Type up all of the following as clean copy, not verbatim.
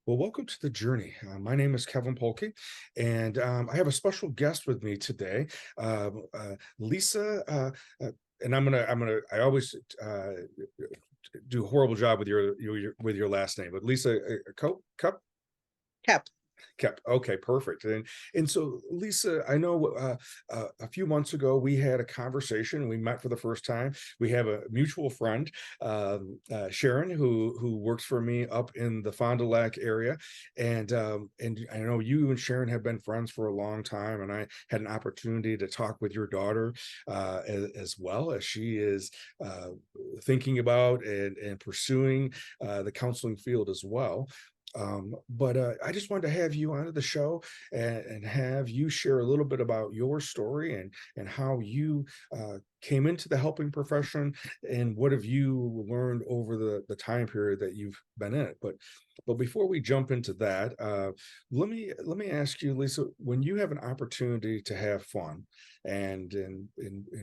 Well, welcome to the journey. My name is Kevin Polky, and I have a special guest with me today, Lisa. And I always do a horrible job with your last name, but Lisa Koepp. Koepp. Kept. Okay, perfect. And so, Lisa, I know a few months ago we had a conversation. We met for the first time. We have a mutual friend, Sharon, who works for me up in the Fond du Lac area, and I know you and Sharon have been friends for a long time. And I had an opportunity to talk with your daughter as well, as she is thinking about and pursuing the counseling field as well. But I just wanted to have you onto the show and have you share a little bit about your story and how you came into the helping profession and what have you learned over the time period that you've been in it. But before we jump into that, let me ask you, Lisa, when you have an opportunity to have fun and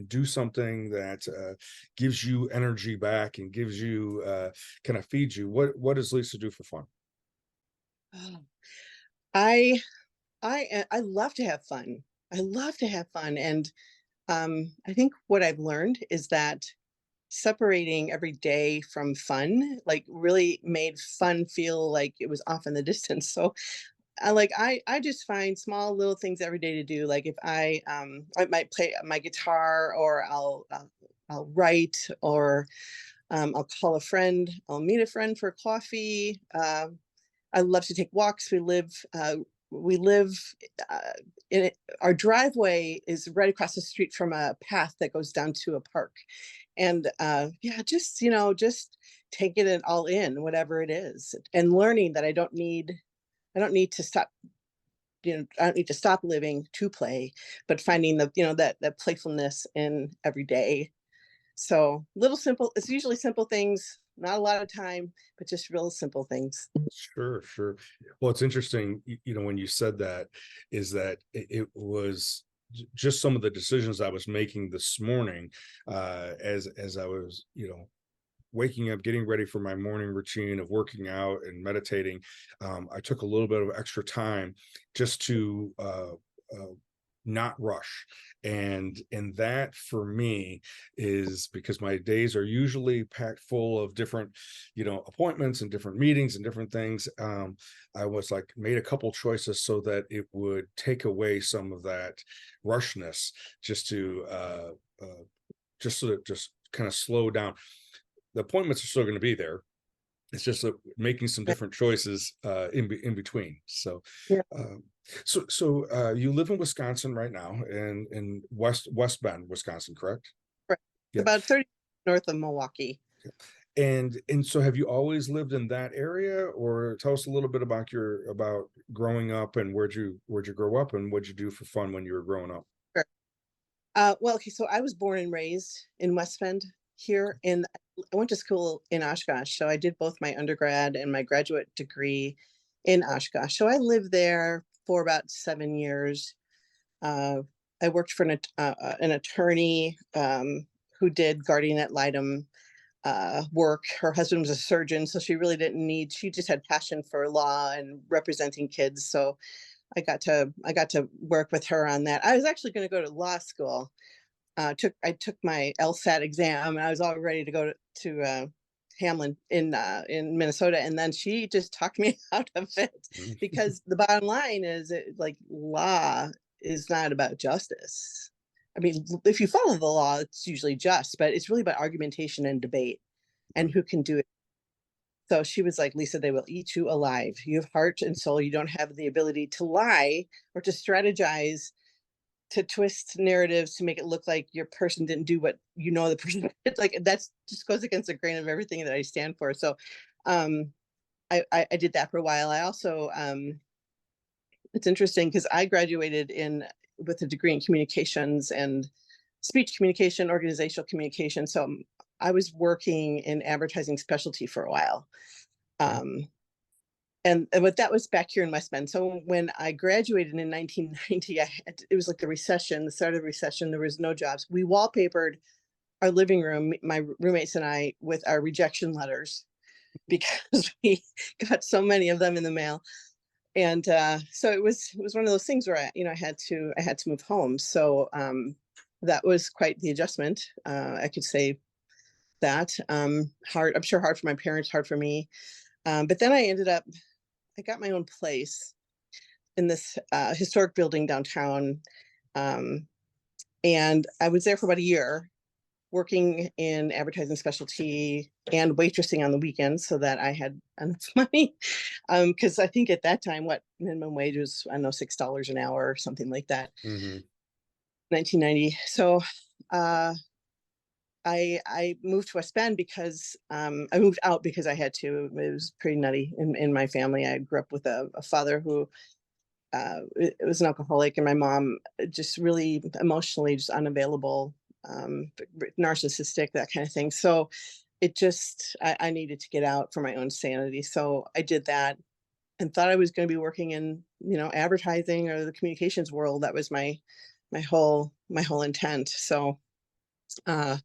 do something that gives you energy back and gives you kind of feeds you, what does Lisa do for fun? Oh, I I love to have fun. I love to have fun, and I think what I've learned is that separating every day from fun, like, really made fun feel like it was off in the distance. So I just find small little things every day to do. Like if I might play my guitar, or I'll write, or I'll call a friend. I'll meet a friend for coffee. I love to take walks. We live uh, in it. Our driveway is right across the street from a path that goes down to a park, and yeah, just taking it all in, whatever it is, and learning that I don't need to stop. I don't need to stop living to play, but finding that playfulness in every day. So little simple. It's usually simple things, not a lot of time, but just real simple things. Sure, sure. Well, it's interesting, when you said that, is that it was just some of the decisions I was making this morning, as I was, waking up, getting ready for my morning routine of working out and meditating. I took a little bit of extra time just to uh, not rush, and that for me is because my days are usually packed full of different appointments and different meetings and different things. I was like made a couple choices so that it would take away some of that rushness, just to just so that just kind of slow down. The appointments are still going to be there. It's just making some Right. different choices in between. So, Yeah. um, you live in Wisconsin right now, in West Bend, Wisconsin, correct? Right. It's Yeah. about 30 north of Milwaukee. And so, have you always lived in that area, or tell us a little bit about growing up and where'd you grow up and what'd you do for fun when you were growing up? Sure. Well, okay, so I was born and raised in West Bend here, and I went to school in Oshkosh. So I did both my undergrad and my graduate degree in Oshkosh. So I lived there for about 7 years. Uh, I worked for an attorney who did guardian ad litem work. Her husband was a surgeon, so she just had passion for law and representing kids. So I got to work with her on that. I was actually going to go to law school. I took my LSAT exam, and I was all ready to go to Hamlin in Minnesota, and then she just talked me out of it, Mhm. because the bottom line is, like, law is not about justice. I mean, if you follow the law, it's usually just, but it's really about argumentation and debate, and Right. who can do it. So she was like, Lisa, they will eat you alive. You have heart and soul. You don't have the ability to lie or to strategize, to twist narratives to make it look like your person didn't do what the person did. Like, that's just goes against the grain of everything that I stand for. So um I did that for a while. I also it's interesting because I graduated in with a degree in communications and speech communication, organizational communication. So I was working in advertising specialty for a while. Okay. Um, but that was back here in West Bend. So when I graduated in 1990, it was like the recession, the start of the recession. There was no jobs. We wallpapered our living room, my roommates and I, with our rejection letters. because we got so many of them in the mail. And so it was one of those things where I had to move home. So that was quite the adjustment. I could say that hard. I'm sure hard for my parents, hard for me. But then I got my own place in this historic building downtown. Um, and I was there for about a year, working in advertising specialty and waitressing on the weekends so that I had enough money. Because I think at that time, what minimum wage was, I don't know, $6 an hour or something like that, Hmm. 1990. So I moved to West Bend because I moved out because I had to. It was pretty nutty in my family. I grew up with a father who was an alcoholic, and my mom just really emotionally just unavailable, narcissistic, that kind of thing. So I needed to get out for my own sanity. So I did that and thought I was going to be working in, advertising or the communications world. That was my whole intent. So uh,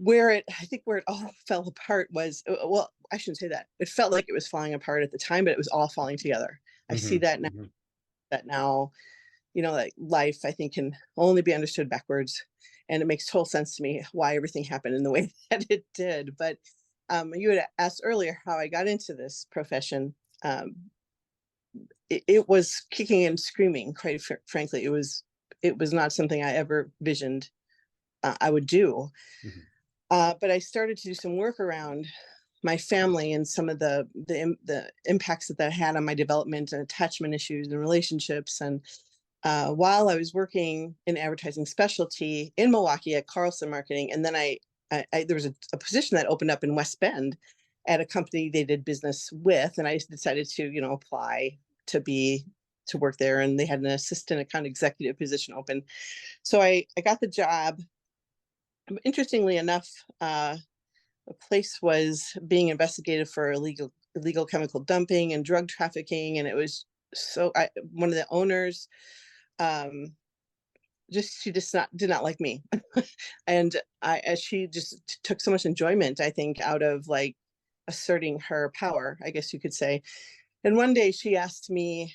I think where it all fell apart was, well, I shouldn't say that. It felt like it was falling apart at the time, but it was all falling together. I see Hmm. that now, Hmm. that life, I think, can only be understood backwards. And it makes total sense to me why everything happened in the way that it did. But you had asked earlier how I got into this profession. Um, it was kicking and screaming, quite frankly. It was not something I ever visioned I would do. Hmm. But I started to do some work around my family and some of the impacts that had on my development and attachment issues and relationships. And while I was working in advertising specialty in Milwaukee at Carlson Marketing, and then there was a position that opened up in West Bend at a company they did business with, and I decided to apply to be to work there, and they had an assistant account executive position open. So I got the job. Interestingly enough, the place was being investigated for illegal chemical dumping and drug trafficking, and it was one of the owners, um, she just not did not like me, and she just took so much enjoyment, I think, out of like asserting her power, I guess you could say. And one day she asked me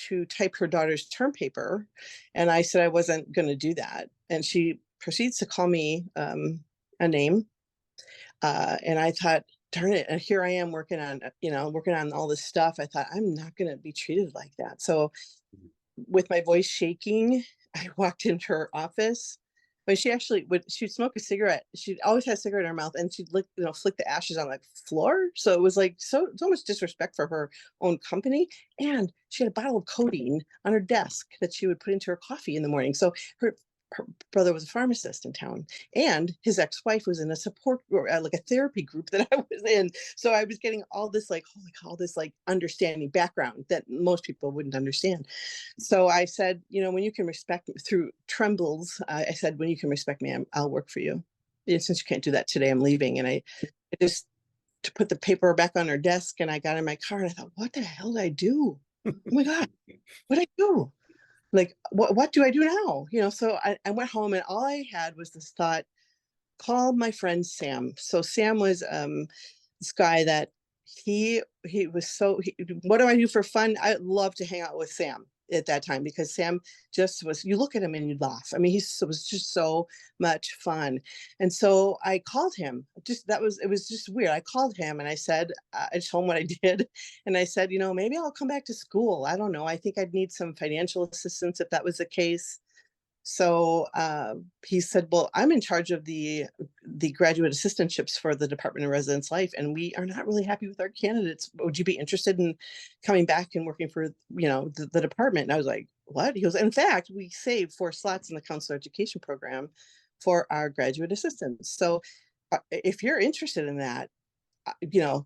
to type her daughter's term paper, and I said I wasn't going to do that, and she proceeds to call me a name. And I thought, darn it, and here I am working on all this stuff. I thought, I'm not going to be treated like that. So with my voice shaking, I walked into her office. But she'd smoke a cigarette. She'd always had a cigarette in her mouth, and she'd flick the ashes on the floor. So it was like so much disrespect for her own company. And she had a bottle of codeine on her desk that she would put into her coffee in the morning. So her brother was a pharmacist in town, and his ex-wife was in a support or like a therapy group that I was in. So I was getting all this like, holy all this like understanding background that most people wouldn't understand. So I said, when you can respect me through trembles, I said, when you can respect me, I'll work for you. And since you can't do that today, I'm leaving. And I just to put the paper back on her desk, and I got in my car, and I thought, what the hell did I do? Oh my God, what did I do? Like, what do I do now? So I went home, and all I had was this thought, call my friend Sam. So Sam was this guy that he was what do I do for fun? I love to hang out with Sam at that time, because Sam just was, you look at him and you laugh. I mean, he was just so much fun. And so I called him. It was just weird. I called him and I said, I just told him what I did. And I said, maybe I'll come back to school. I don't know. I think I'd need some financial assistance if that was the case. So he said, well, I'm in charge of the graduate assistantships for the Department of Residence Life, and we are not really happy with our candidates. Would you be interested in coming back and working for, the department? And I was like, what? He goes, in fact, we saved 4 slots in the counselor education program for our graduate assistants. So if you're interested in that,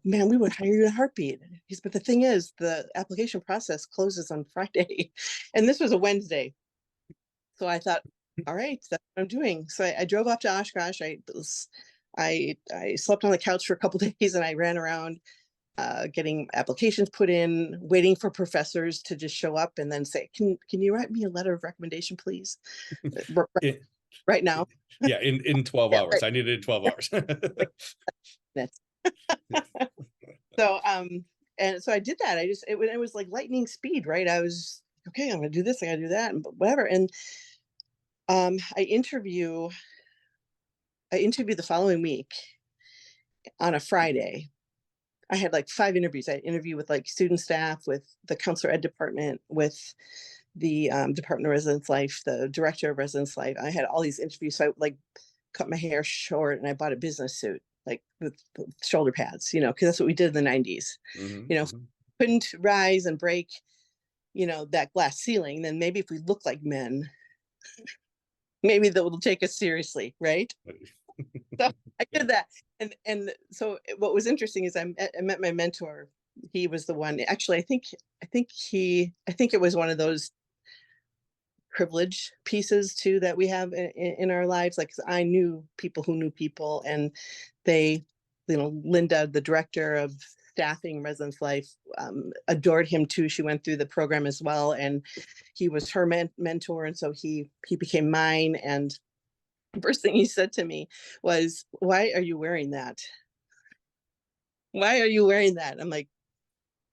man, we would hire you in a heartbeat. But the thing is, the application process closes on Friday. And this was a Wednesday. So I thought, all right, that's what I'm doing. So I drove up to Oshkosh. I slept on the couch for a couple days, and I ran around getting applications put in, waiting for professors to just show up and then say, can you write me a letter of recommendation, please? It, Right now. yeah, in 12 Yeah, hours. right. I needed it in 12 hours. Minutes. So, and so I did that. It was like lightning speed, right? I was okay. I'm gonna do this. I gotta do that, and whatever. And um, I interview, I interviewed the following week on a Friday. I had like 5 interviews. I interviewed with like student staff, with the counselor ed department, with the Department of Residence Life, the director of Residence Life. I had all these interviews. So I like cut my hair short and I bought a business suit, like with shoulder pads, because that's what we did in the 90s. Mhm, You know, if mhm. we couldn't rise and break, that glass ceiling, then maybe if we look like men, maybe they'll take us seriously, right? So I did that. And so what was interesting is I met my mentor. He was the one, actually, I think it was one of those privilege pieces too that we have in our lives. Like, 'cause I knew people who knew people, and they, Linda, the director of staffing Residence Life, adored him too. She went through the program as well, and he was her mentor, and so he became mine. And the first thing he said to me was, "Why are you wearing that? Why are you wearing that?" I'm like,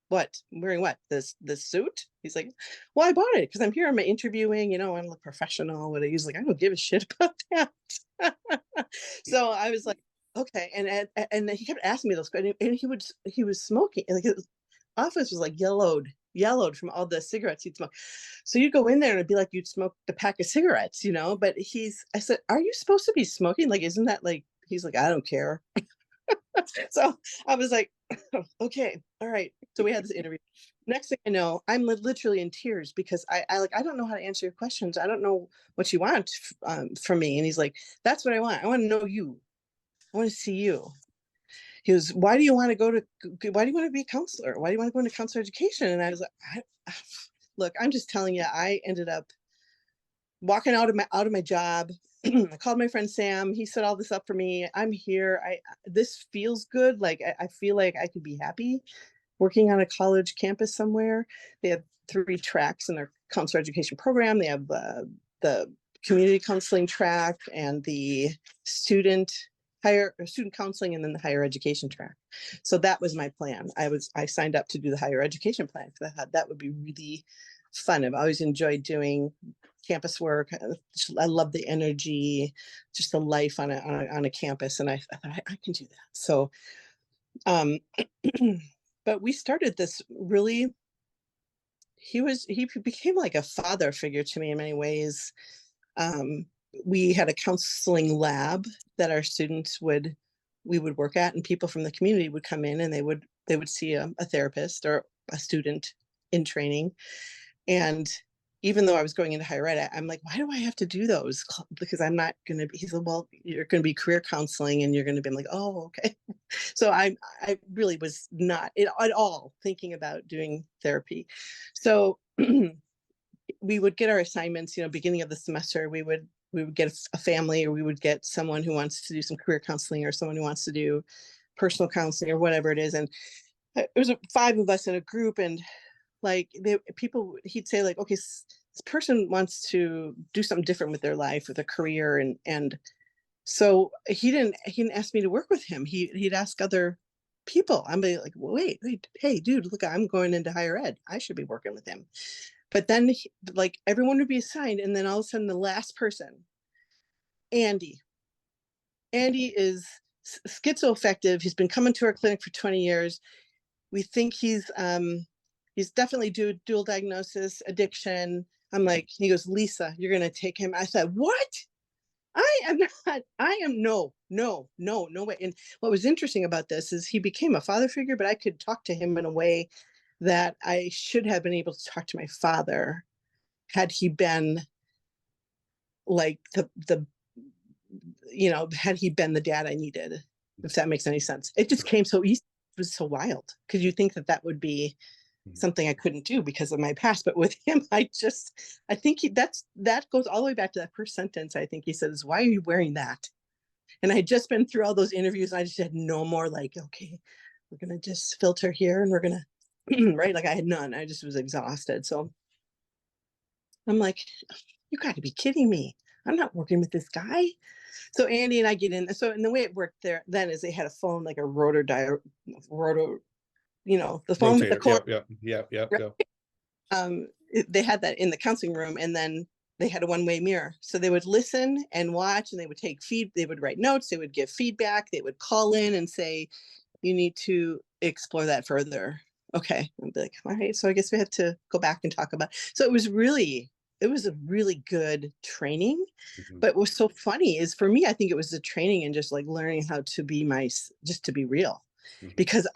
"What? I'm wearing what? This suit?" He's like, "Well, I bought it because I'm here. I'm interviewing. I want to look professional." What he's like, "I don't give a shit about that." So I was like, "Okay." And then he kept asking me those questions, and he was smoking, and like his office was like yellowed from all the cigarettes he'd smoke. So you'd go in there and it'd be like you'd smoke a pack of cigarettes, But I said, "Are you supposed to be smoking? Like, isn't that like?" He's like, "I don't care." So I was like, okay, all right. So we had this interview. Next thing I know, I'm literally in tears because I don't know how to answer your questions. I don't know what you want from me. And he's like, "That's what I want. I want to know you. I want to see you." He goes, "Why do you want to why do you want to be a counselor? Why do you want to go into counselor education?" And I was like, look, I'm just telling you, I ended up walking out of my job. I called my friend Sam. He set all this up for me. I'm here. This feels good. Like, I feel like I could be happy working on a college campus somewhere. They have 3 tracks in their counselor education program. They have the community counseling track and the student student counseling, and then the higher education track. So that was my plan. I signed up to do the higher education plan because I thought that would be really fun. I've always enjoyed doing campus work. I love the energy, just the life on a campus, and I thought I can do that. So, um, but we started this really. He became like a father figure to me in many ways. Um, we had a counseling lab that our students would we would work at, and people from the community would come in and they would see a therapist or a student in training. And even though I was going into higher ed, I'm like, "Why do I have to do those? Because I'm not going to be." He said, "Well, you're going to be career counseling, and you're going to be." I'm like, "Oh, okay." So I really was not at all thinking about doing therapy. So we would get our assignments, beginning of the semester. We would get a family, or we would get someone who wants to do some career counseling, or someone who wants to do personal counseling, or whatever it is. And it was 5 of us in a group, and like people, he'd say like, "Okay, this person wants to do something different with their life, with a career," and so he didn't ask me to work with him. He'd ask other people. I'm like, "Well, wait, hey, dude, look, I'm going into higher ed. I should be working with him." But then, like, everyone would be assigned, and then all of a sudden, the last person, Andy. Andy is schizoaffective. He's been coming to our clinic for 20 years. We think he's definitely dual diagnosis, addiction. I'm like, he goes, "Lisa, you're gonna take him." I said, "What? I am not. I am no way." And what was interesting about this is he became a father figure, but I could talk to him in a way that I should have been able to talk to my father had he been like had he been the dad I needed, if that makes any sense. It just Sure. came so easy. It was so wild because you think that that would be Mhm. something I couldn't do because of my past. But with him, I think that goes all the way back to that first sentence. I think he says, "Why are you wearing that?" And I had just been through all those interviews, and I just had no more, like, "Okay, we're gonna just filter here, and we're gonna," right? Like, I had none. I just was exhausted. So I'm like, "You got to be kidding me! I'm not working with this guy." So Andy and I get in. So, and the way it worked there then is they had a phone, like a rotor, the phone with the Rotator. cord. Yep, yep, yep, yep, Right? yep. They had that in the counseling room, and then they had a one-way mirror. So they would listen and watch, and they would they would write notes, they would give feedback, they would call in and say, you need to explore that further. Okay. I'd be like, all right. So I guess we had to go back and talk about. So it was a really good training. Mhm, But what's so funny is for me, I think it was the training and just like learning how to be just to be real, mhm. because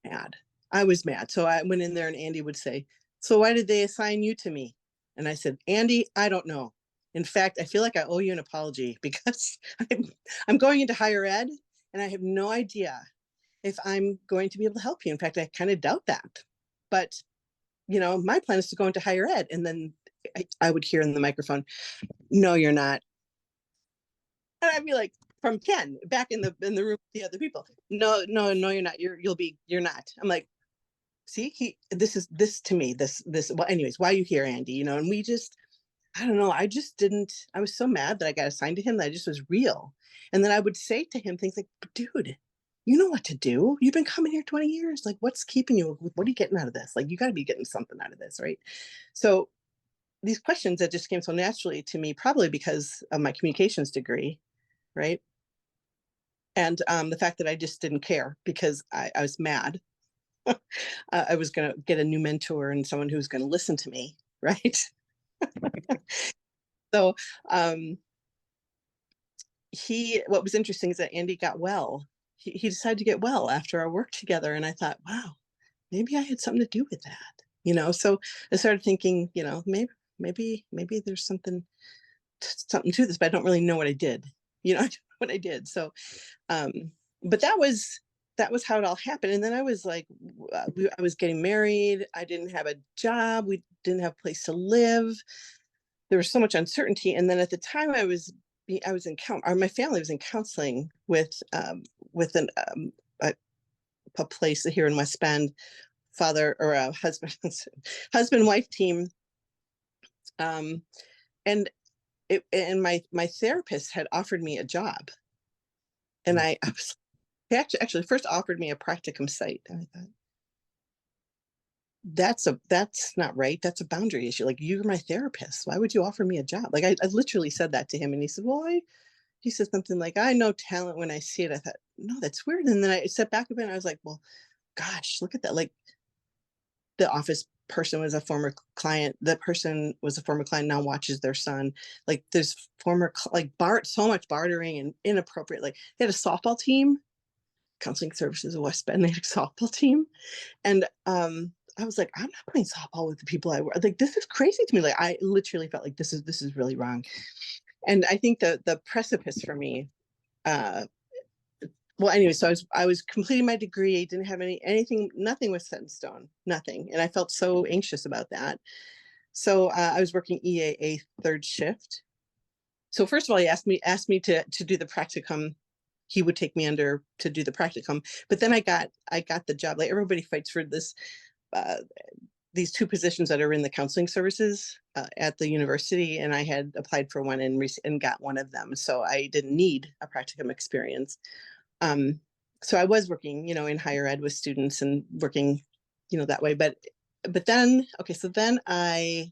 mad. I was mad. So I went in there and Andy would say, so why did they assign you to me? And I said, Andy, I don't know. In fact, I feel like I owe you an apology because I'm going into higher ed and I have no idea if I'm going to be able to help you. In fact, I kind of doubt that. But, my plan is to go into higher ed. And then I would hear in the microphone, no, you're not. And I'd be like, from Ken back in the room with the other people. No, no, no, you're not. You're not. I'm like, see, this is this to me, well, anyways, why are you here, Andy? And we just, I don't know, I just didn't, I was so mad that I got assigned to him that I just was real. And then I would say to him things like, dude, you know what to do. You've been coming here 20 years. Like, what's keeping you? What are you getting out of this? Like, you got to be getting something out of this, right? So these questions that just came so naturally to me, probably because of my communications degree, right? And the fact that I just didn't care because I was mad. I was going to get a new mentor and someone who's going to listen to me, right? So um, what was interesting is that Andy got well. He decided to get well after our work together. And I thought, wow, maybe I had something to do with that. So I started thinking, maybe there's something to this, but I don't really know what I did. I don't know what I did. So, um, but that was how it all happened. And then I was like, I was getting married. I didn't have a job. We didn't have a place to live. There was so much uncertainty. And then at the time I was my family was in counseling with a place here in West Bend, father or a husband wife team. Um, and my therapist had offered me a job, and Mm. I was he actually first offered me a practicum site, and I thought, that's not right. That's a boundary issue. Like, you're my therapist. Why would you offer me a job? Like, I literally said that to him, and he said, well, he said something like, I know talent when I see it. I thought, no, that's weird. And then I stepped back a bit and I was like, well, gosh, look at that. Like, the office person was a former client. That person was a former client, now watches their son. Like, there's so much bartering and inappropriate. Like, they had a softball team, counseling services of West Bend, they had a softball team. And I was like, I'm not playing softball with the people I work. Like, this is crazy to me. Like, I literally felt like this is really wrong. And I think the precipice for me, uh, well, anyway, so I was completing my degree, didn't have anything, nothing was set in stone, nothing. And I felt so anxious about that. So I was working EAA third shift. So first of all, he asked me to do the practicum. He would take me under to do the practicum. But then I got the job. Like, everybody fights for uh, these two positions that are in the counseling services at the university, and I had applied for one and got one of them. So I didn't need a practicum experience. Um, so I was working, in higher ed with students and working, that way. But then, okay, so then I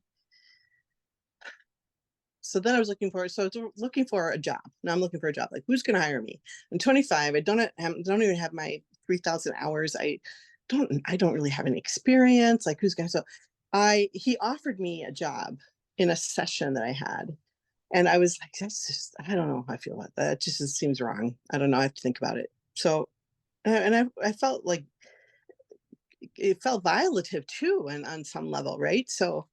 was looking for a job. Now I'm looking for a job. Like, who's going to hire me? I'm 25. I don't even have my 3,000 hours. I don't really have any experience. Like, who's going to, so he offered me a job in a session that I had. And I was like, I don't know how I feel about that. It just seems wrong. I don't know. I have to think about it. So, and I felt like it felt violative too, and on some level, right? So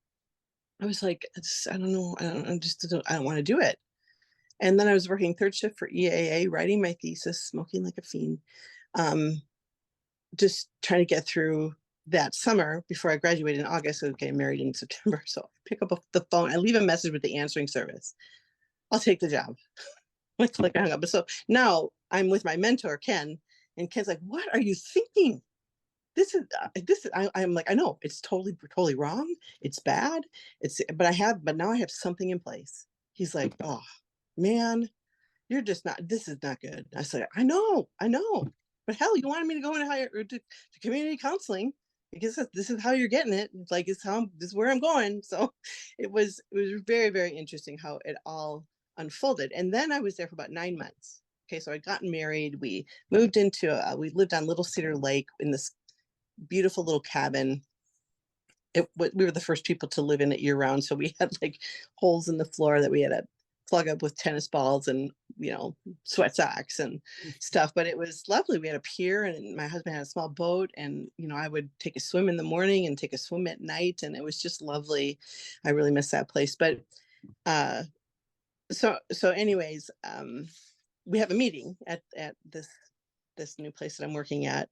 I was like, I don't know. I don't want to do it. And then I was working third shift for EAA, writing my thesis, smoking like a fiend, um, just trying to get through that summer before I graduated in August. I was getting married in September. So I pick up the phone, I leave a message with the answering service. I'll take the job. Like I hung up. But so now I'm with my mentor, Ken, and Ken's like, what are you thinking? I'm like, I know it's totally wrong. It's bad. But now I have something in place. He's like, oh man, you're just not, this is not good. I said, I know. But hell, you wanted me to go into higher to community counseling because this is how you're getting it. It's like, this is where I'm going. So it was very, very interesting how it all unfolded. And then I was there for about 9 months. Okay. So I'd gotten married. We moved into, we lived on Little Cedar Lake in this beautiful little cabin. We were the first people to live in it year round. So we had like holes in the floor that we had to plug up with tennis balls and, sweat socks and stuff. But it was lovely. We had a pier and my husband had a small boat, and, I would take a swim in the morning and take a swim at night. And it was just lovely. I really miss that place. But, so anyways, we have a meeting at this new place that I'm working at,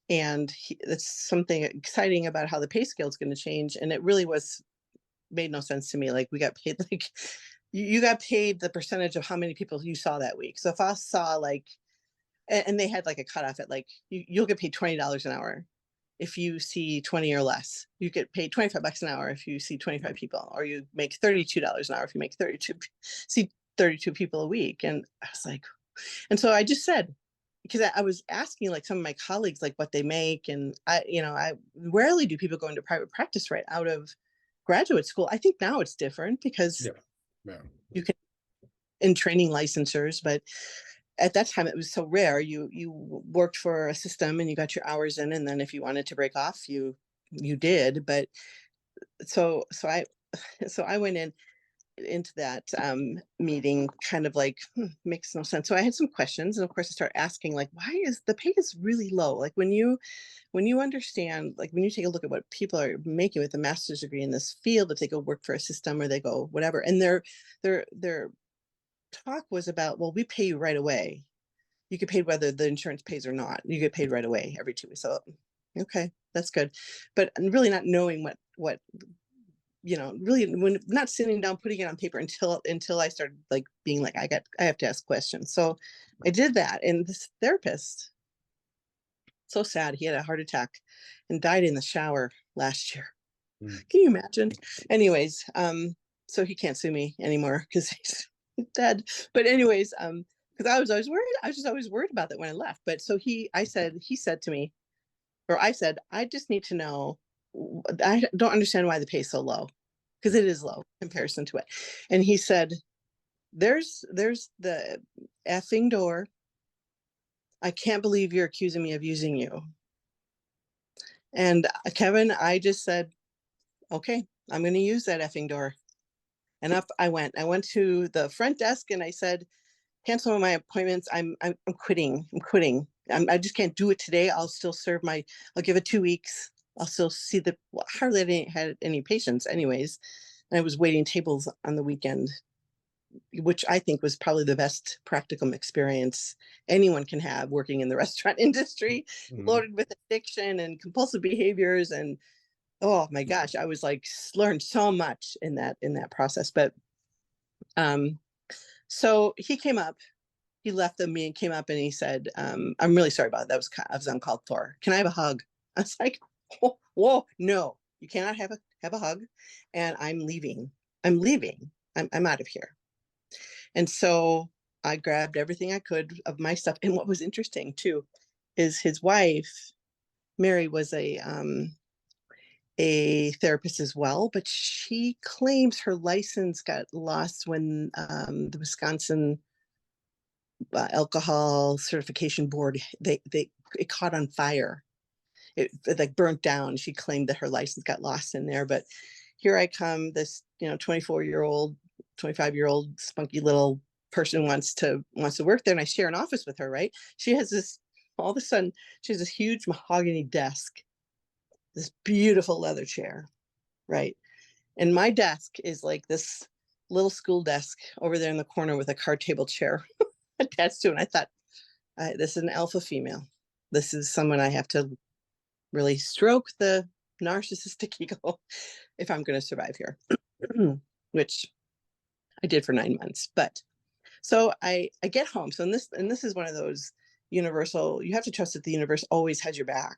and that's something exciting about how the pay scale is going to change. And it really made no sense to me. Like, we got paid, like, you got paid the percentage of how many people you saw that week. So if I saw like, and they had like a cutoff at like, you'll get paid $20 an hour if you see 20 or less. You get paid $25 an hour if you see 25 people, or you make $32 an hour if you make 32 people a week. And I was like, and so I just said, because I was asking like some of my colleagues like what they make, and I rarely do people go into private practice right out of graduate school. I think now it's different because Yeah. Yeah. you can in training licensures, but at that time it was so rare. You worked for a system and you got your hours in, and then if you wanted to break off, you did. But so I went into that meeting kind of like, makes no sense. So I had some questions, and of course I start asking like, why is the pay is really low? Like, when you understand, like when you take a look at what people are making with a master's degree in this field, if they go work for a system or they go whatever, and their talk was about, well, we pay you right away. You get paid whether the insurance pays or not. You get paid right away every 2 weeks. So okay, that's good. But really not knowing what really, when not sitting down putting it on paper until I started like being like, I have to ask questions. So I did that. And this therapist, so sad, he had a heart attack and died in the shower last year. Mm. Can you imagine? Anyways, so he can't sue me anymore because he's dead. But anyways, because I was always worried. I was just always worried about that when I left. But so he said to me, or I said, I just need to know, I don't understand why the pay is so low, because it is low in comparison to it. And he said, there's the effing door. I can't believe you're accusing me of using you. And Kevin, I just said, okay, I'm going to use that effing door. And up I went. I went to the front desk and I said, cancel my appointments. I'm quitting. I'm quitting. I just can't do it today. I'll still serve I'll give it 2 weeks. I'll still see hardly had any patients anyways. And I was waiting tables on the weekend, which I think was probably the best practicum experience anyone can have working in the restaurant industry, Mhm. loaded with addiction and compulsive behaviors. And oh my gosh, I was like, learned so much in that process. But um, so he came up, he left the meeting, came up and he said, I'm really sorry about that. I was uncalled for. Can I have a hug? I was like, whoa, no, you cannot have a hug. And I'm leaving. I'm leaving. I'm out of here. And so I grabbed everything I could of my stuff. And what was interesting too is his wife, Mary, was a therapist as well, but she claims her license got lost when the Wisconsin alcohol certification board, it caught on fire. It like burnt down. She claimed that her license got lost in there. But here I come, this 24-year-old, 25-year-old spunky little person wants to work there, and I share an office with her. Right? She has this. All of a sudden, she has this huge mahogany desk, this beautiful leather chair, right? And my desk is like this little school desk over there in the corner with a card table chair attached to it. And I thought, this is an alpha female. This is someone I have to really stroke the narcissistic ego if I'm going to survive here, which I did for 9 months. But so I get home. So this is one of those universal. You have to trust that the universe always has your back,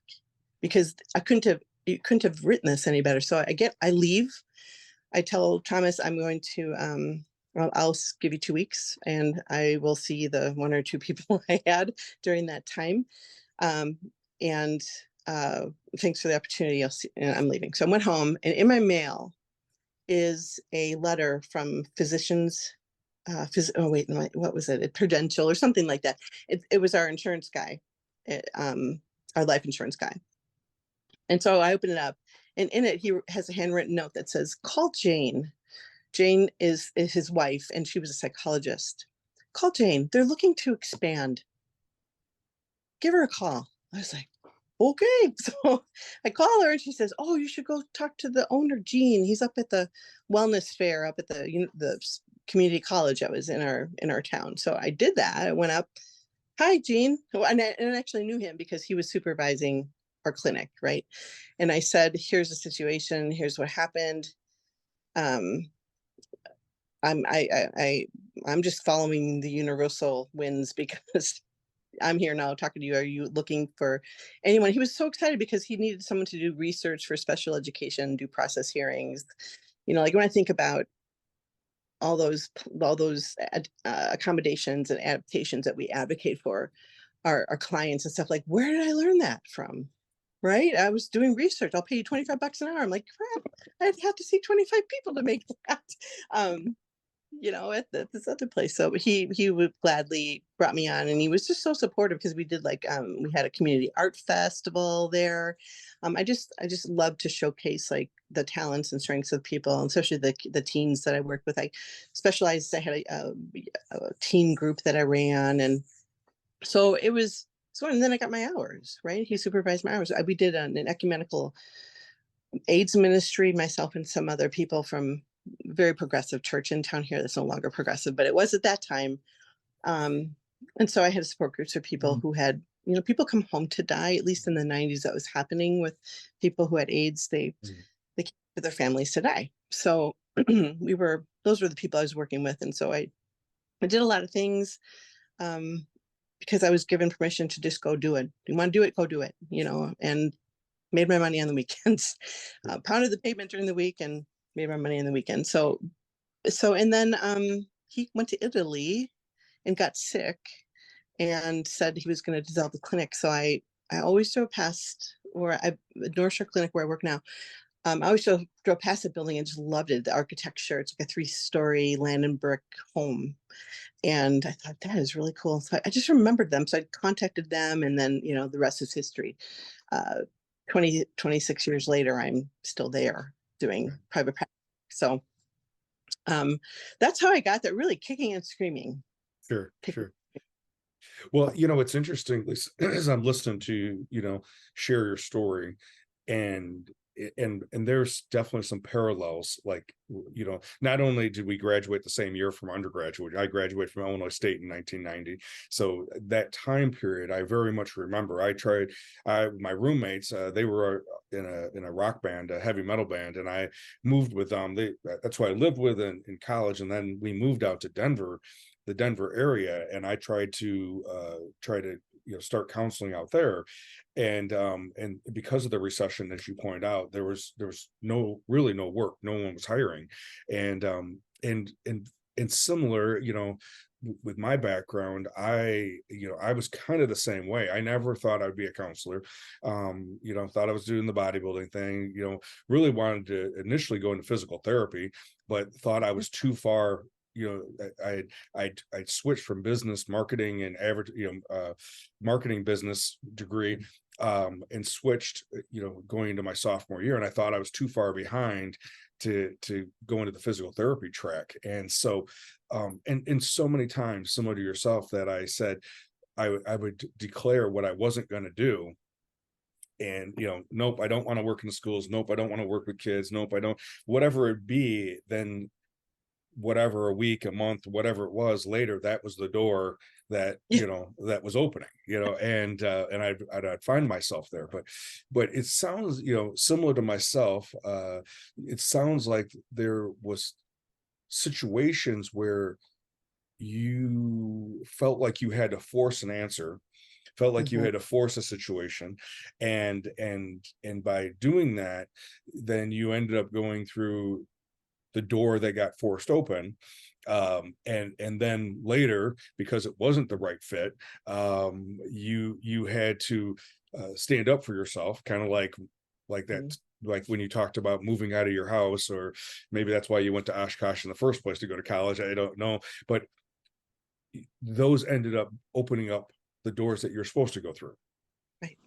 because you couldn't have written this any better. So I leave. I tell Thomas I'm going to give you 2 weeks and I will see the one or two people I had during that time. Um, and thanks for the opportunity. I'm leaving. So I went home, and in my mail is a letter from physicians. Oh wait, no, what was it? Prudential or something like that. It was our insurance guy, our life insurance guy. And so I open it up, and in it he has a handwritten note that says, "Call Jane." Jane is his wife, and she was a psychologist. "Call Jane. They're looking to expand. Give her a call." I was like, okay. So I call her and she says, "Oh, you should go talk to the owner, Gene. He's up at the wellness fair up at the community college that was in our town." So I did that. I went up. "Hi, Gene." Oh, and I actually knew him because he was supervising our clinic, right? And I said, "Here's the situation. Here's what happened. Um, I'm just following the universal winds because I'm here now talking to you. Are you looking for anyone?" He was so excited because he needed someone to do research for special education, do process hearings. Like when I think about all those accommodations and adaptations that we advocate for our clients and stuff, like, where did I learn that from? Right? I was doing research. "I'll pay you $25 an hour." I'm like, crap, I'd have to see 25 people to make that. Um, at this other place. So he would gladly brought me on, and he was just so supportive because we did like we had a community art festival there. I just love to showcase like the talents and strengths of people, and especially the teens that I worked with. I had a teen group that I ran, and so it was. So and then I got my hours, right? He supervised my hours. We did an ecumenical AIDS ministry, myself and some other people from very progressive church in town here that's no longer progressive, but it was at that time. Um, and so I had support groups of people who had, people come home to die. At least in the 90s, that was happening with people who had AIDS. They came to their families to die. So those were the people I was working with. And so I did a lot of things because I was given permission to just go do it. You want to do it, go do it, and made my money on the weekends. Pounded the pavement during the week and made my money on the weekend. And then he went to Italy and got sick and said he was going to dissolve the clinic. So I always drove past, North Shore Clinic where I work now. I always drove past the building and just loved it. The architecture. It's like a 3-story land and brick home. And I thought that is really cool. So I just remembered them. So I contacted them, and then, the rest is history. Uh, 26 years later, I'm still there doing private practice. So that's how I got there, really kicking and screaming. Sure, Kicking. sure. Well, it's interesting, Lisa, as I'm listening to, share your story, and and there's definitely some parallels. Like, not only did we graduate the same year from undergraduate, I graduated from Illinois State in 1990. So that time period, I very much remember. My roommates, they were in a rock band, a heavy metal band, and I moved with them. That's who I lived with in college, and then we moved out to Denver, the Denver area, and I tried to start counseling out there. And because of the recession, as you point out, there was really no work. No one was hiring. And similar, with my background, I was kind of the same way. I never thought I'd be a counselor. Thought I was doing the bodybuilding thing. Really wanted to initially go into physical therapy, but thought I was too far. I'd switched from business marketing and marketing business degree, and switched, going into my sophomore year, and I thought I was too far behind to go into the physical therapy track. And so, and so many times, similar to yourself, that I said I would declare what I wasn't going to do. And, nope, I don't want to work in the schools. Nope, I don't want to work with kids. Nope, I don't, whatever it be. Then whatever, a week, a month, whatever it was later, that was the door that that was opening, and I'd find myself there. But it sounds, similar to myself. It sounds like there was situations where you felt like you had to force an answer, felt like you Mhm. had to force a situation, and by doing that, then you ended up going through the door that got forced open, And then later, because it wasn't the right fit, you had to stand up for yourself, kind of like that, Mhm. like when you talked about moving out of your house, or maybe that's why you went to Oshkosh in the first place, to go to college. I don't know, but those ended up opening up the doors that you're supposed to go through, Right.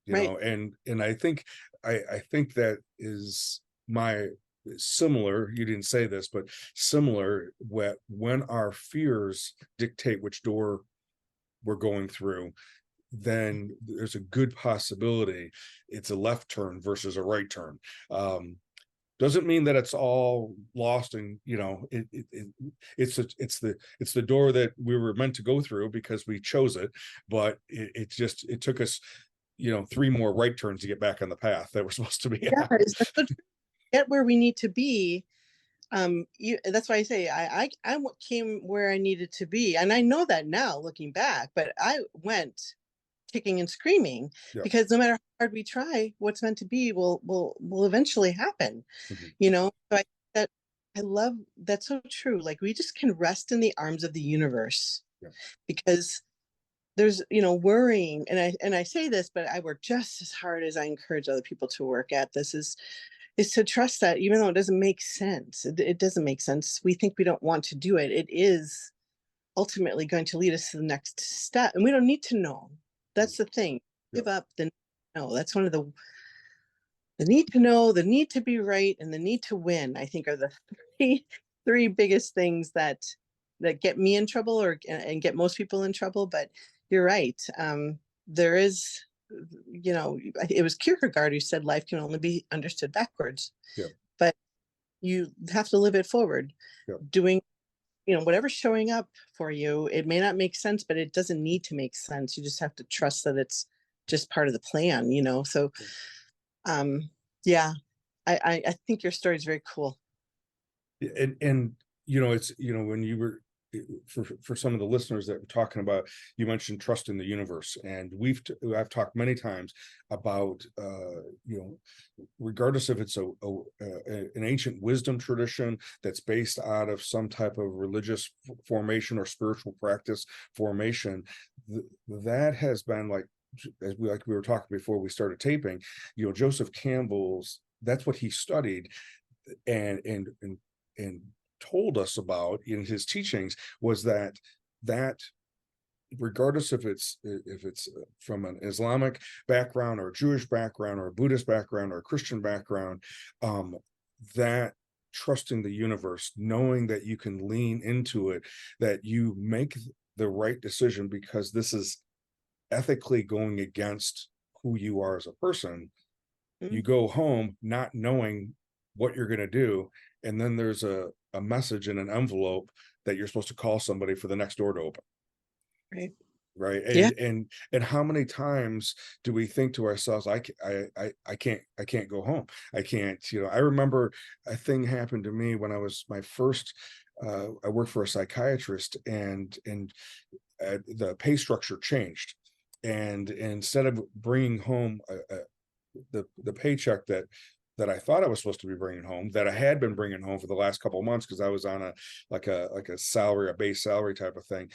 you Right. know. And I think that is my similar, you didn't say this, but similar, when our fears dictate which door we're going through, then there's a good possibility it's a left turn versus a right turn. um doesn't mean that it's all lost, and it's the door that we were meant to go through because we chose it. But it took us, three more right turns to get back on the path that we're supposed to be Yeah, on. it's that's so true. Get where we need to be. That's why I say came where I needed to be, and I know that now looking back. But I went kicking and screaming Yeah. because no matter how hard we try, what's meant to be will eventually happen. Mhm. So that I love that's so true. Like we just can rest in the arms of the universe Yeah. because there's worrying, and I say this, but I work just as hard as I encourage other people to work at this is to trust that even though it doesn't make sense, it doesn't make sense. We think we don't want to do it. It is ultimately going to lead us to the next step, and we don't need to know. Mhm. That's the thing. Yeah. Give up the no. That's one of the need to know, the need to be right, and the need to win. I think are the three three biggest things that get me in trouble or and get most people in trouble. But you're right. There is, it was Kierkegaard who said life can only be understood backwards, Yeah. but you have to live it forward, Yeah. doing whatever's showing up for you. It may not make sense, but it doesn't need to make sense. You just have to trust that it's just part of the plan. So um yeah, I think your story is very cool. And it's, when you were, for some of the listeners that were talking about, you mentioned trust in the universe, and I've talked many times about, regardless if it's an ancient wisdom tradition that's based out of some type of religious formation or spiritual practice formation, that has been like, like we were talking before we started taping, Joseph Campbell's, that's what he studied, and told us about in his teachings, was that regardless if it's from an Islamic background or a Jewish background or a Buddhist background or a Christian background, um, that trusting the universe, knowing that you can lean into it, that you make the right decision because this is ethically going against who you are as a person. You Mm, go home not knowing what you're going to do, and then there's a message in an envelope that you're supposed to call somebody for the next door to open, right. right? Yeah. And how many times do we think to ourselves, I can't go home, I can't, I remember a thing happened to me when I was my first, I worked for a psychiatrist, and the pay structure changed, and instead of bringing home the paycheck that I thought I was supposed to be bringing home, that I had been bringing home for the last couple of months, because I was on a salary, a base salary type of thing.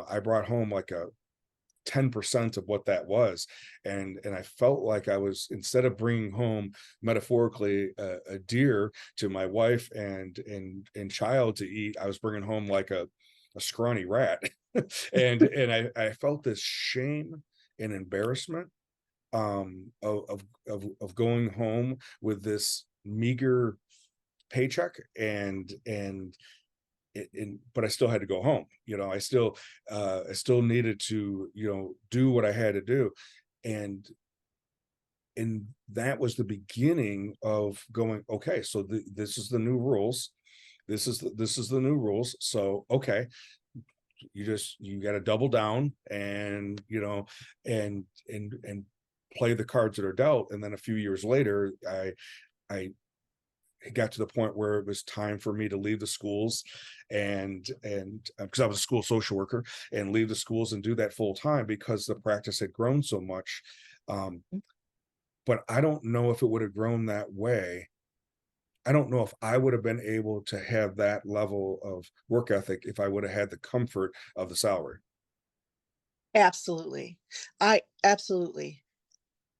I brought home like a 10% of what that was, and I felt like I was, instead of bringing home metaphorically a deer to my wife and child to eat, I was bringing home like a scrawny rat. And I felt this shame and embarrassment, of going home with this meager paycheck, but I still had to go home. I still needed to, do what I had to do. And and that was the beginning of going, okay, so this is the new rules, this is the new rules, so okay, you got to double down, and play the cards that are dealt. And then a few years later, I got to the point where it was time for me to leave the schools, and because I was a school social worker, and leave the schools and do that full time, because the practice had grown so much. um, but I don't know if it would have grown that way I don't know if I would have been able to have that level of work ethic if I would have had the comfort of the salary. Absolutely. I absolutely.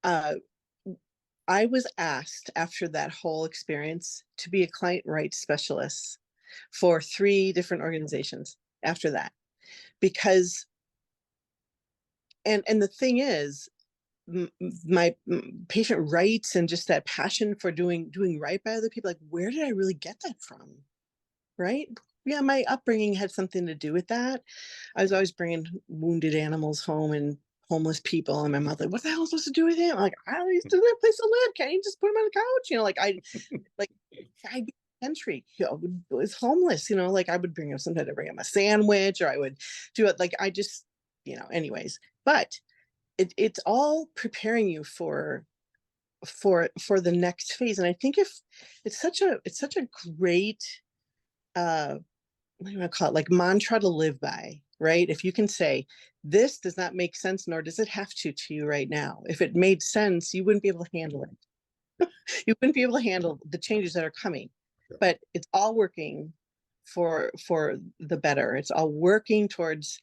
Uh, I was asked after that whole experience to be a client rights specialist for 3 different organizations after that, because and the thing is, my patient rights and just that passion for doing right by other people, like, where did I really get that from? Right? Yeah, my upbringing had something to do with that. I was always bringing wounded animals home and homeless people, and my mother, like, what the hell am I supposed to do with him? I'm like, I used to have a place to live. Can't you just put him on the couch? Like like I'd be country, was homeless, like I would bring him, sometimes I bring him a sandwich, or I would do it, like I just, anyways. But it's all preparing you for the next phase. And I think if it's such a great what do you want to call it, like mantra to live by, right? If you can say, this does not make sense, nor does it have to you right now. If it made sense, you wouldn't be able to handle it. You wouldn't be able to handle the changes that are coming. But it's all working for the better. It's all working towards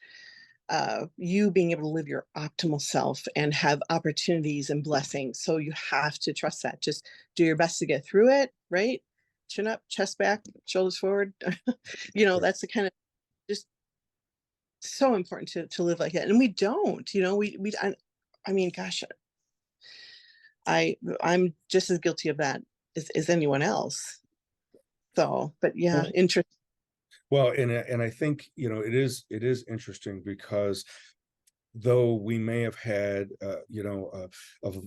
you being able to live your optimal self and have opportunities and blessings. So you have to trust that. Just do your best to get through it, right? Chin up, chest back, shoulders forward. Right. That's the kind of, just so important to live like that. And we don't, I mean, gosh, I'm just as guilty of that as anyone else. So, but yeah, Well, interesting. well, and I think, it is interesting because though we may have had, of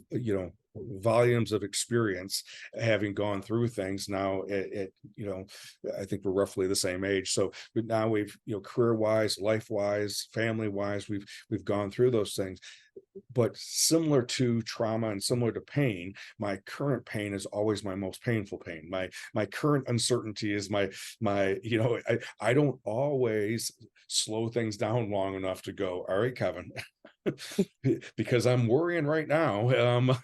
volumes of experience having gone through things now I think we're roughly the same age. So but now we've, career wise, life wise, family wise, we've gone through those things. But similar to trauma and similar to pain, my current pain is always my most painful pain. My current uncertainty is my I don't always slow things down long enough to go, all right, Kevin, because I'm worrying right now,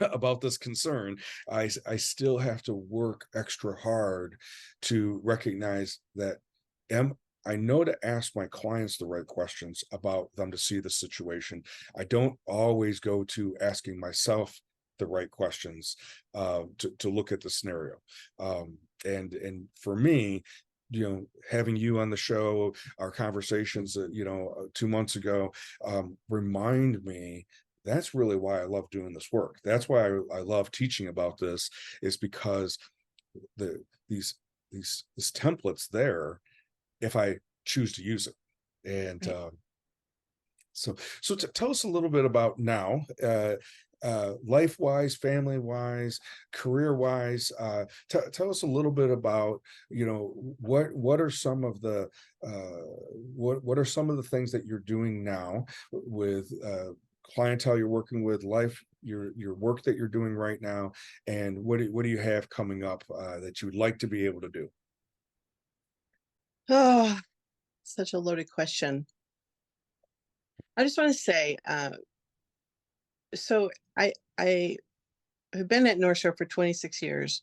about this concern. I still have to work extra hard to recognize that, am I know to ask my clients the right questions about them to see the situation. I don't always go to asking myself the right questions, to look at the scenario. And for me, having you on the show, our conversations, 2 months ago, remind me that's really why I love doing this work. That's why I love teaching about this, is because the these templates there, if I choose to use it. And Right. tell us a little bit about now, life wise, family wise, career wise. Tell us a little bit about, what are some of the what are some of the things that you're doing now with clientele you're working with, life, your work that you're doing right now, and what do you have coming up, that you would like to be able to do? Oh, such a loaded question. I just want to say, so I have been at North Shore for 26 years,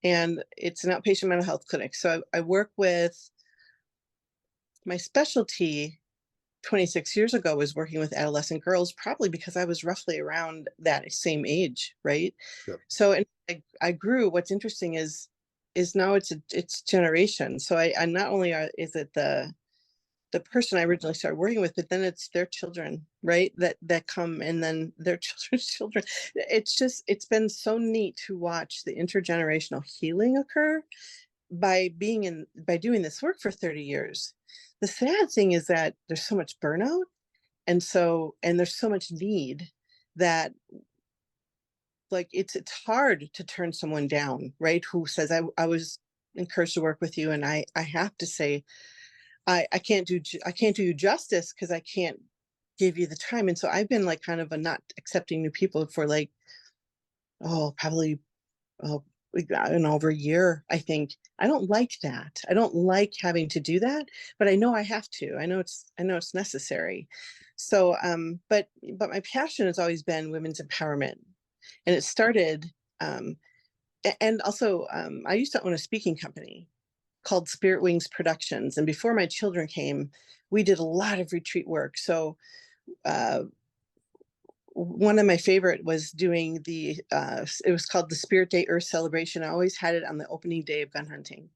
and it's an outpatient mental health clinic. So I work with, my specialty 26 years ago was working with adolescent girls, probably because I was roughly around that same age, right? Yep. So, and I grew. What's interesting is now it's generation. So I not only is it the person I originally started working with, but then it's their children, right? That come, and then their children's children. It's been so neat to watch the intergenerational healing occur by doing this work for 30 years. The sad thing is that there's so much burnout, and there's so much need that, like, it's hard to turn someone down, right? Who says, I was encouraged to work with you, and I have to say, I can't I can't do you justice because I can't give you the time. And so I've been like kind of a not accepting new people for like, probably, oh, like, I don't know, over a year, I think. I don't like that. I don't like having to do that, but I know I have to. I know it's necessary. So but my passion has always been women's empowerment. And it started, And also, I used to own a speaking company called Spirit Wings Productions. And before my children came, we did a lot of retreat work. So uh, one of my favorite was doing it was called the Spirit Day Earth Celebration. I always had it on the opening day of gun hunting.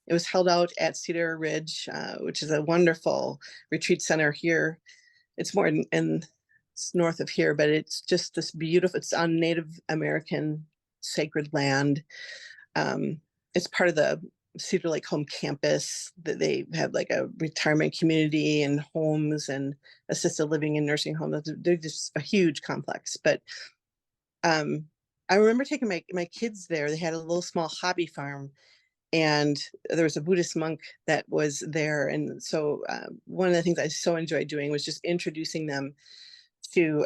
It was held out at Cedar Ridge, which is a wonderful retreat center here. It's more it's north of here, but it's just this beautiful, it's on Native American sacred land. Um, it's part of the Cedar Lake Home campus that they have like a retirement community and homes and assisted living and nursing homes. They're just a huge complex. But um, I remember taking my kids there. They had a little small hobby farm, and there was a Buddhist monk that was there. And so one of the things I so enjoyed doing was just introducing them to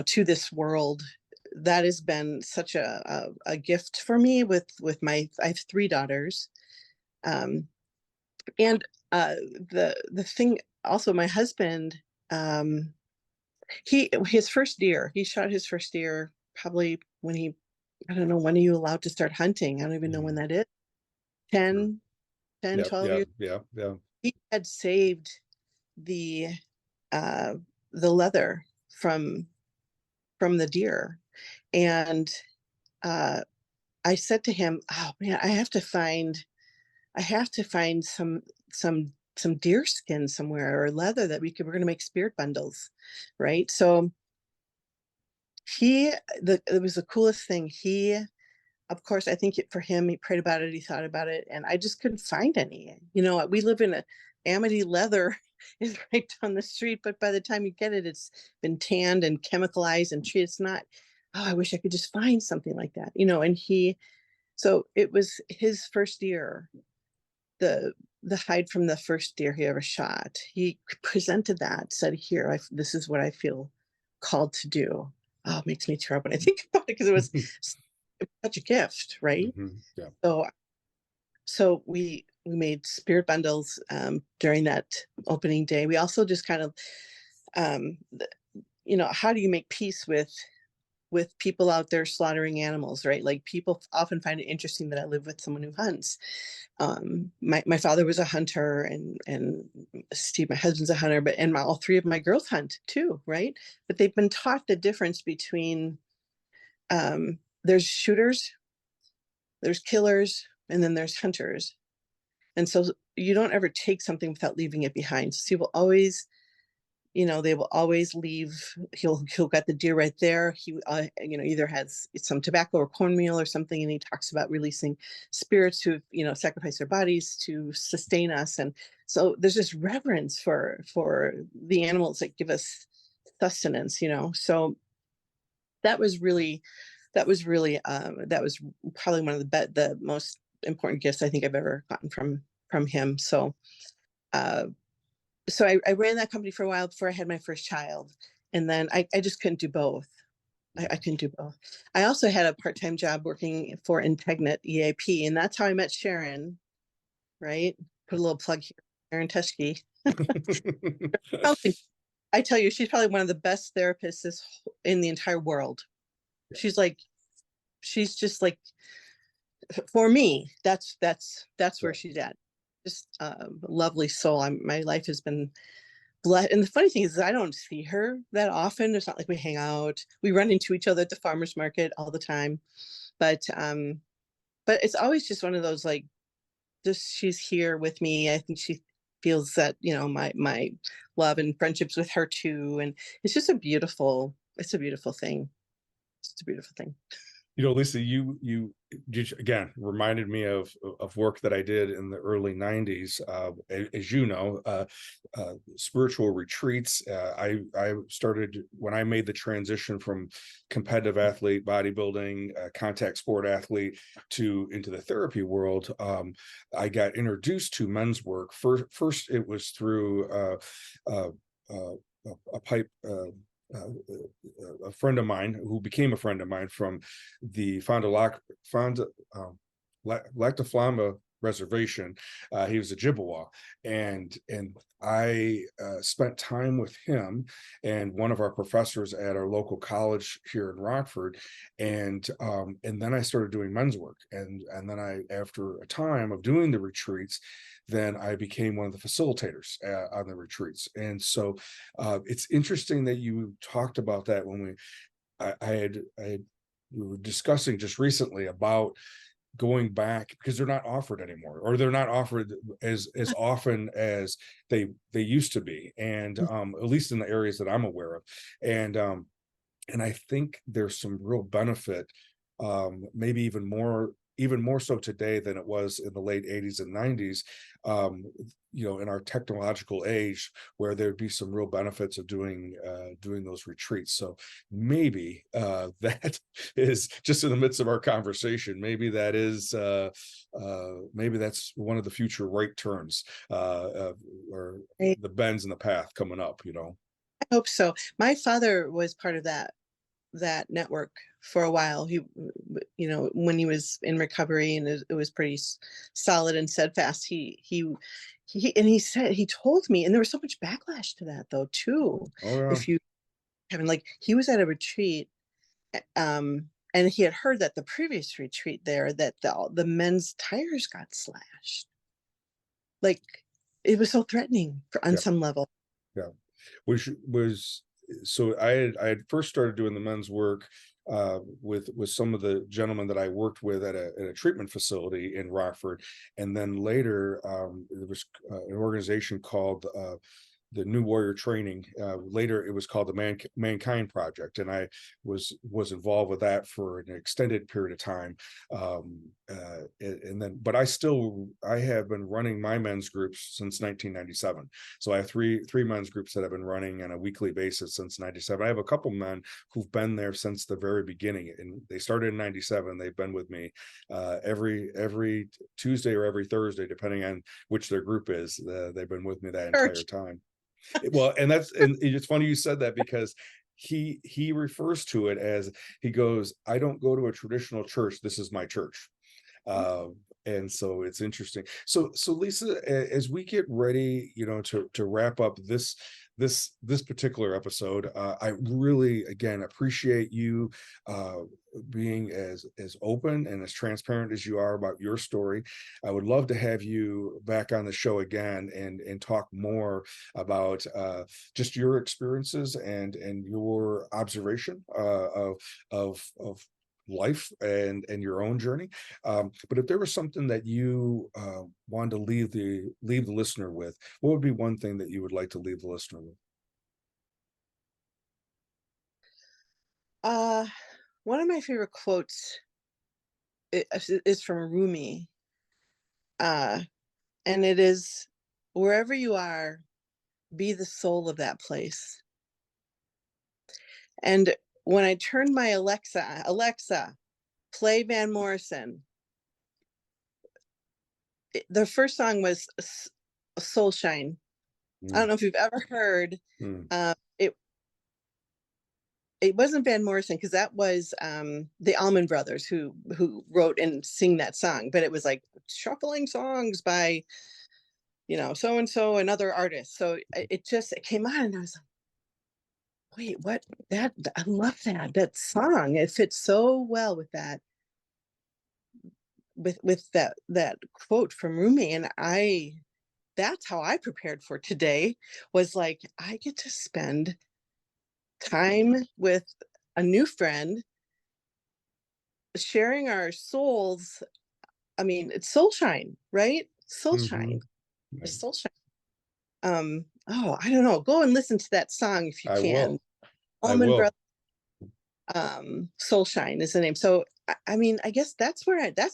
to this world. That has been such a gift for me with I have three daughters. um and the thing also, my husband, um his first deer, he shot his first deer probably when he, I don't know, when are you allowed to start hunting? I don't even know when Mhm. that is. Sure. 10, Yeah, 12 yeah, years. yeah, yeah. He had saved the uh the leather from the deer. And uh I said to him, "Oh man, I have to find some deer skin somewhere or leather that we're going to make spirit bundles." Right? So he it was the coolest thing. He, of course, I think for him, he prayed about it, he thought about it, and I just couldn't find any. We live in a Amity Leather is right down the street, but by the time you get it, it's been tanned and chemicalized and treated. It's not. Oh, I wish I could just find something like that. And so it was his first year, the the hide from the first deer he ever shot. He presented that, said, "Here, this is what I feel called to do." Oh, it makes me tear up when I think about it, because it was such a gift, right? Mhm. Yeah. So we made spirit bundles during that opening day. We also just kind of um, how do you make peace with people out there slaughtering animals, right? Like, people often find it interesting that I live with someone who hunts. My father was a hunter, and Steve, my husband's a hunter, but all three of my girls hunt too, right? But they've been taught the difference between there's shooters, there's killers, and then there's hunters. And so you don't ever take something without leaving it behind. So he will always, they will always leave. He'll get the deer right there. He either has some tobacco or cornmeal or something, and he talks about releasing spirits who sacrifice their bodies to sustain us. And so there's this reverence for the animals that give us sustenance. So that was really that was probably one of the most important gifts I think I've ever gotten from him. Uh, so I ran that company for a while before I had my first child. And then I just couldn't do both. I couldn't do both. I also had a part-time job working for Integnet EAP, and that's how I met Sharon, right? Put a little plug here. Sharon Teschke. I tell you, she's probably one of the best therapists in the entire world. She's like, she's just like, for me, that's Yeah. where she's at. Just a lovely soul. My life has been blessed. And the funny thing is, I don't see her that often. It's not like we hang out. We run into each other at the farmers market all the time. But it's always just one of those, like, just she's here with me. I think she feels that, my love and friendships with her too. And it's a beautiful thing. It's a beautiful thing. Lisa, you just again reminded me of work that I did in the early '90s. As you know, spiritual retreats. I started when I made the transition from competitive athlete, bodybuilding, contact sport athlete into the therapy world. I got introduced to men's work. First it was through uh, uh, a pipe. A friend of mine who became a friend of mine from the Fond du Lac, Fond, Lac de Flamme reservation. He was a Chippewa, and I spent time with him and one of our professors at our local college here in Rockford, and then I started doing men's work, and then I, after a time of doing the retreats, then I became one of the facilitators on the retreats. And so it's interesting that you talked about that when I had we were discussing just recently about going back because they're not offered anymore, or they're not offered as often as they used to be, and at least in the areas that I'm aware of. And I think there's some real benefit, maybe even more so today than it was in the late 80s and 90s, um, in our technological age, where there'd be some real benefits of doing those retreats. So maybe that is just in the midst of our conversation. Maybe that is maybe that's one of the future right turns, or I the bends in the path coming up. hope so. My father was part of that network for a while. When he was in recovery, and it was pretty solid and steadfast. He said, he told me, and there was so much backlash to that though too. Oh yeah. If you haven't, like, he was at a retreat, and he had heard that the previous retreat there, that the men's tires got slashed. Like, it was so threatening on Yeah. some level. Yeah. Which was so I had first started doing the men's work with some of the gentlemen that I worked with at a treatment facility in Rockford, and then later there was an organization called the New Warrior Training. Later, it was called the Mankind Project, and I was involved with that for an extended period of time. And then, but I have been running my men's groups since 1997. So I have three men's groups that I've been running on a weekly basis since '97. I have a couple men who've been there since the very beginning, and they started in '97. They've been with me every Tuesday or every Thursday, depending on which their group is. They've been with me that entire Church. time. Well, and it's funny you said that, because he refers to it as, he goes, I don't go to a traditional church, this is my church. And so it's interesting. So Lisa, as we get ready, to wrap up this particular episode, I really, again, appreciate you being as open and as transparent as you are about your story. I would love to have you back on the show again and talk more about just your experiences and your observation of life and your own journey. But if there was something that you wanted to leave the listener with, what would be one thing that you would like to leave the listener with? Uh, One of my favorite quotes is from Rumi, uh, and it is, "Wherever you are, be the soul of that place." And when I turned my Alexa, play Van Morrison, the first song was Soulshine. I don't Mm, know if you've ever heard. mm, It wasn't Van Morrison, because that was the Allman Brothers who wrote and sing that song, but it was like shuffling songs by so and so and other artists. So it came on, and I was like, wait, what? That I love that song. It fits so well with that quote from Rumi, and that's how I prepared for today. Was like, I get to spend time with a new friend, sharing our souls. I mean, it's soulshine, right? Soulshine, mhm. Right. soulshine. Oh, I don't know. Go and listen to that song if you I can. will. I Almond Brothers, will. Soulshine is the name. So I mean, I guess that's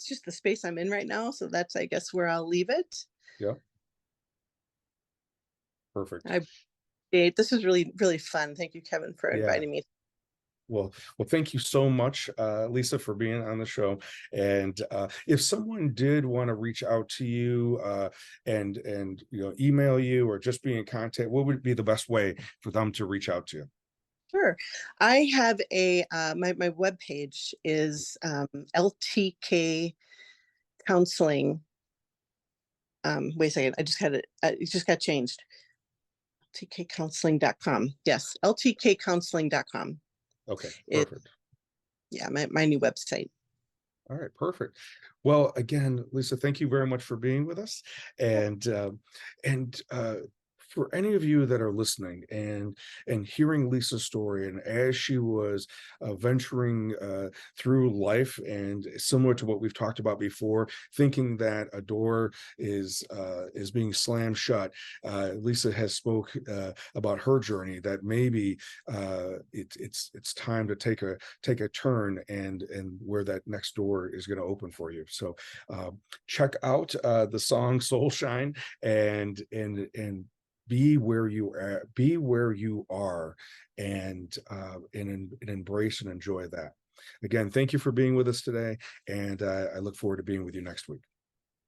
just the space I'm in right now. So that's, I guess, where I'll leave it. Yeah. Perfect. I This was really, really fun. Thank you, Kevin, for Yeah. inviting me. Well, thank you so much, Lisa, for being on the show. And if someone did want to reach out to you and email you or just be in contact, what would be the best way for them to reach out to you? Sure. I have my webpage is LTK Counseling. Wait a second, I just had it, it just got changed. LTKcounseling.com. Yes, LTKcounseling.com Okay, is, perfect. yeah, my new website. All right, perfect. Well, again, Lisa, thank you very much for being with us. And for any of you that are listening and hearing Lisa's story, and as she was venturing through life, and similar to what we've talked about before, thinking that a door is being slammed shut, Lisa has spoke about her journey, that maybe it's time to take a turn, and where that next door is going to open for you. So check out the song Soul Shine, and be where you are, and embrace and enjoy that. Again, thank you for being with us today, and I look forward to being with you next week.